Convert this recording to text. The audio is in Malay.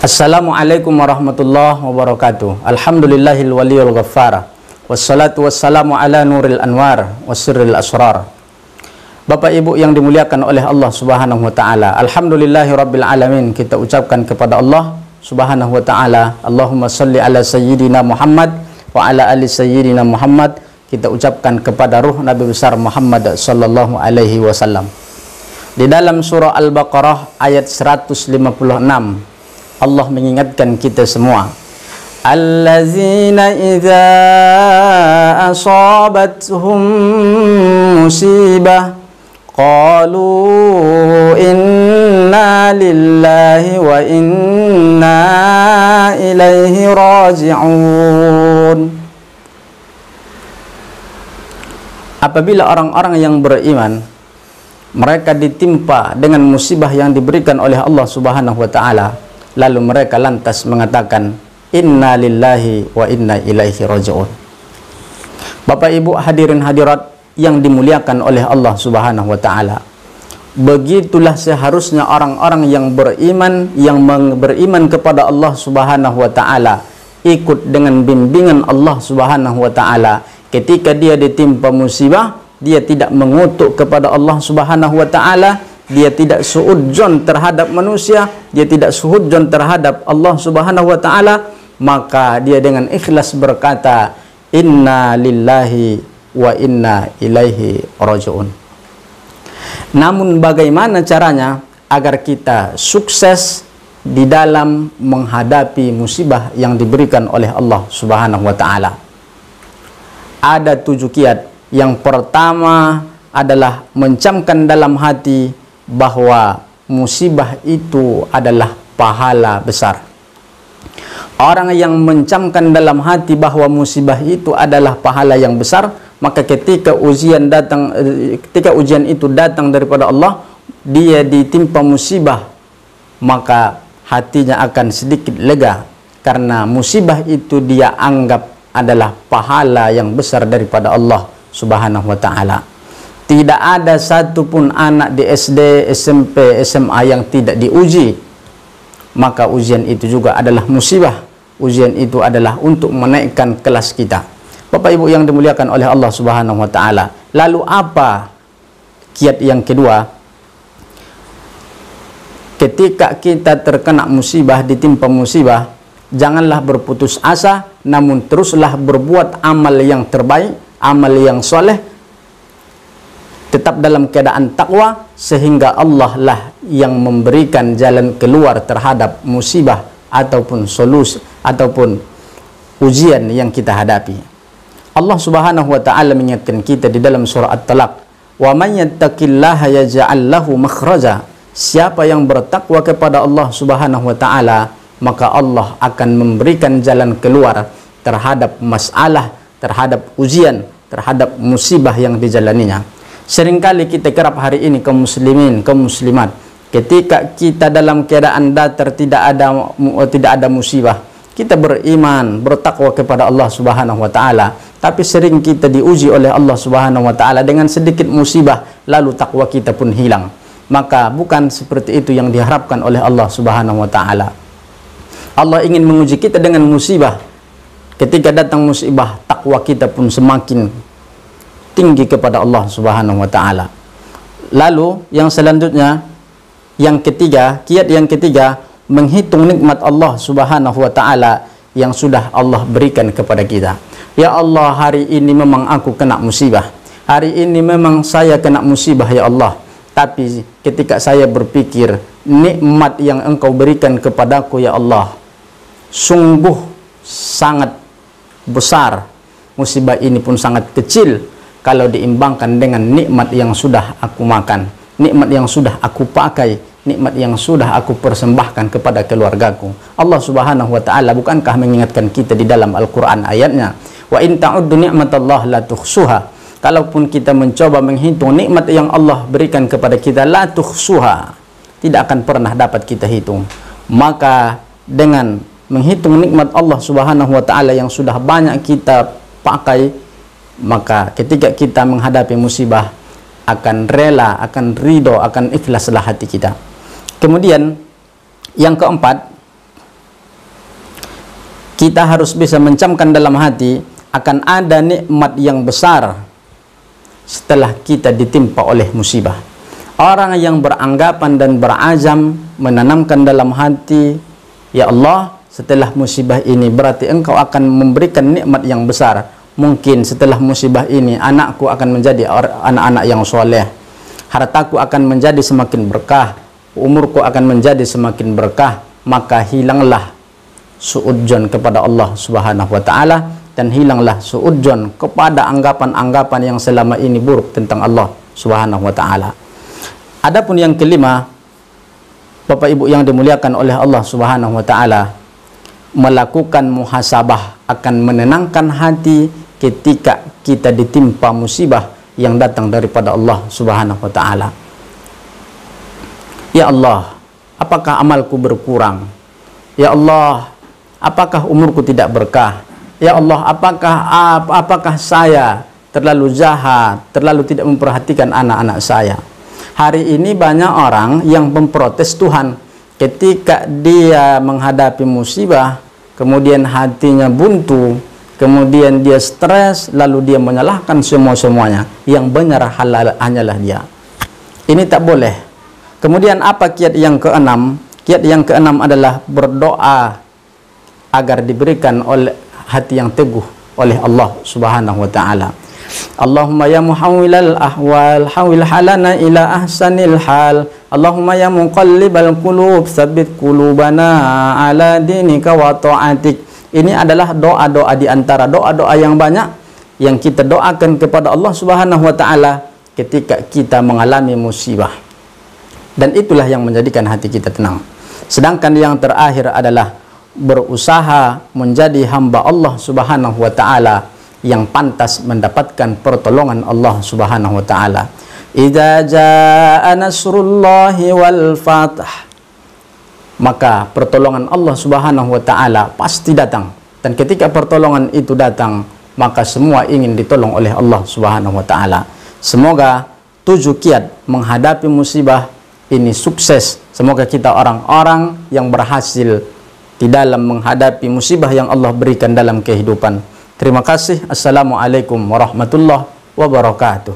Assalamualaikum warahmatullahi wabarakatuh. Alhamdulillahil waliyul ghaffar. Wassalatu wassalamu ala nuril anwar wasirril asrar. Bapak Ibu yang dimuliakan oleh Allah Subhanahu wa taala, alhamdulillahi rabbil alamin. Kita ucapkan kepada Allah Subhanahu wa taala, Allahumma shalli ala sayyidina Muhammad wa ala ali sayyidina Muhammad. Kita ucapkan kepada ruh Nabi besar Muhammad sallallahu alaihi wasallam. Di dalam surah Al-Baqarah ayat 156, Allah mengingatkan kita semua, allazina idza asabatuhum musibah qalu inna lillahi wa inna ilaihi raji'un. Apabila orang-orang yang beriman mereka ditimpa dengan musibah yang diberikan oleh Allah Subhanahu wa taala, lalu mereka lantas mengatakan inna lillahi wa inna ilaihi raji'un. Bapak Ibu hadirin hadirat yang dimuliakan oleh Allah Subhanahu wa taala, begitulah seharusnya orang-orang yang beriman kepada Allah Subhanahu wa taala, ikut dengan bimbingan Allah Subhanahu wa taala. Ketika dia ditimpa musibah, dia tidak mengutuk kepada Allah Subhanahu wa taala, dia tidak suudzon terhadap manusia, dia tidak suudzon terhadap Allah Subhanahu wa taala, maka dia dengan ikhlas berkata inna lillahi wa inna ilaihi raji'un. Namun bagaimana caranya agar kita sukses di dalam menghadapi musibah yang diberikan oleh Allah Subhanahu wa taala? Ada 7 kiat. Yang pertama adalah mencamkan dalam hati bahwa musibah itu adalah pahala besar. Orang yang mencamkan dalam hati bahwa musibah itu adalah pahala yang besar, maka ketika ujian itu datang daripada Allah, dia ditimpa musibah, maka hatinya akan sedikit lega karena musibah itu dia anggap adalah pahala yang besar daripada Allah Subhanahu wa taala. Tidak ada satupun anak di SD, SMP, SMA yang tidak diuji. Maka ujian itu juga adalah musibah. Ujian itu adalah untuk menaikkan kelas kita. Bapak Ibu yang dimuliakan oleh Allah Subhanahu wa taala. Lalu apa kiat yang kedua? Ketika kita terkena musibah, ditimpa musibah, janganlah berputus asa, namun teruslah berbuat amal yang terbaik, amal yang soleh, tetap dalam keadaan takwa, sehingga Allah lah yang memberikan jalan keluar terhadap musibah ataupun solusi ataupun ujian yang kita hadapi. Allah Subhanahu wa taala mengingatkan kita di dalam surah At-Talaq, wa may yattaqillaha yaj'al lahu makhraja. Siapa yang bertakwa kepada Allah Subhanahu wa taala, maka Allah akan memberikan jalan keluar terhadap masalah, terhadap ujian, terhadap musibah yang dijalaninya. Seringkali kita kerap hari ini kaum muslimin, kaum muslimat, ketika kita dalam keadaan datar, tidak ada musibah, kita beriman, bertakwa kepada Allah Subhanahu wa taala, tapi sering kita diuji oleh Allah Subhanahu wa taala dengan sedikit musibah, lalu takwa kita pun hilang. Maka bukan seperti itu yang diharapkan oleh Allah Subhanahu wa taala. Allah ingin menguji kita dengan musibah. Ketika datang musibah, takwa kita pun semakin tinggi kepada Allah Subhanahu wa taala. Lalu yang selanjutnya, yang ketiga, kiat yang ketiga, menghitung nikmat Allah Subhanahu wa taala yang sudah Allah berikan kepada kita. Ya Allah, hari ini memang aku kena musibah. Hari ini memang saya kena musibah ya Allah. Tapi ketika saya berpikir nikmat yang Engkau berikan kepadaku ya Allah, sungguh sangat besar. Musibah ini pun sangat kecil kalau diimbangkan dengan nikmat yang sudah aku makan, nikmat yang sudah aku pakai, nikmat yang sudah aku persembahkan kepada keluargaku. Allah Subhanahu wa taala bukankah mengingatkan kita di dalam Al-Qur'an ayatnya, wa in ta'uddu ni'matallahi la tuhsuha. Kalaupun kita mencoba menghitung nikmat yang Allah berikan kepada kita, la tuhsuha, tidak akan pernah dapat kita hitung. Maka dengan menghitung nikmat Allah Subhanahu wa taala yang sudah banyak kita pakai, maka ketika kita menghadapi musibah akan rela, akan ridho, akan ikhlaslah hati kita. Kemudian yang keempat, kita harus bisa mencamkan dalam hati akan ada nikmat yang besar setelah kita ditimpa oleh musibah. Orang yang beranggapan dan berazam menanamkan dalam hati, ya Allah, setelah musibah ini berarti engkau akan memberikan nikmat yang besar. Mungkin setelah musibah ini anakku akan menjadi anak-anak yang soleh, hartaku akan menjadi semakin berkah, umurku akan menjadi semakin berkah. Maka hilanglah suudzon kepada Allah Subhanahu wa Ta'ala, dan hilanglah suudzon kepada anggapan-anggapan yang selama ini buruk tentang Allah Subhanahu wa Ta'ala. Adapun yang kelima, Bapak Ibu yang dimuliakan oleh Allah Subhanahu wa Ta'ala, melakukan muhasabah akan menenangkan hati ketika kita ditimpa musibah yang datang daripada Allah Subhanahu wa Ta'ala. Ya Allah, apakah amalku berkurang? Ya Allah, apakah umurku tidak berkah? Ya Allah, apakah saya terlalu jahat, terlalu tidak memperhatikan anak-anak saya? Hari ini banyak orang yang memprotes Tuhan ketika dia menghadapi musibah, kemudian hatinya buntu, kemudian dia stres, lalu dia menyalahkan semuanya. Yang benar hanyalah dia. Ini tak boleh. Kemudian apa kiat yang keenam? Kiat yang keenam adalah berdoa agar diberikan oleh hati yang teguh oleh Allah Subhanahu wa Ta'ala. Allahumma ya muhawwilal ahwal hawil halana ila ahsanil hal. Allahumma ya muqallibal qulub tsabbit qulubana ala dinika wa ta'atik. Ini adalah doa-doa di antara doa-doa yang banyak yang kita doakan kepada Allah Subhanahu wa Ta'ala ketika kita mengalami musibah. Dan itulah yang menjadikan hati kita tenang. Sedangkan yang terakhir adalah berusaha menjadi hamba Allah Subhanahu wa Ta'ala yang pantas mendapatkan pertolongan Allah Subhanahu wa Ta'ala. Idza jaa nasrullahi wal fath, maka pertolongan Allah Subhanahu wa Ta'ala pasti datang. Dan ketika pertolongan itu datang, maka semua ingin ditolong oleh Allah Subhanahu wa Ta'ala. Semoga 7 kiat menghadapi musibah ini sukses. Semoga kita orang-orang yang berhasil di dalam menghadapi musibah yang Allah berikan dalam kehidupan. Terima kasih. Assalamualaikum warahmatullahi wabarakatuh.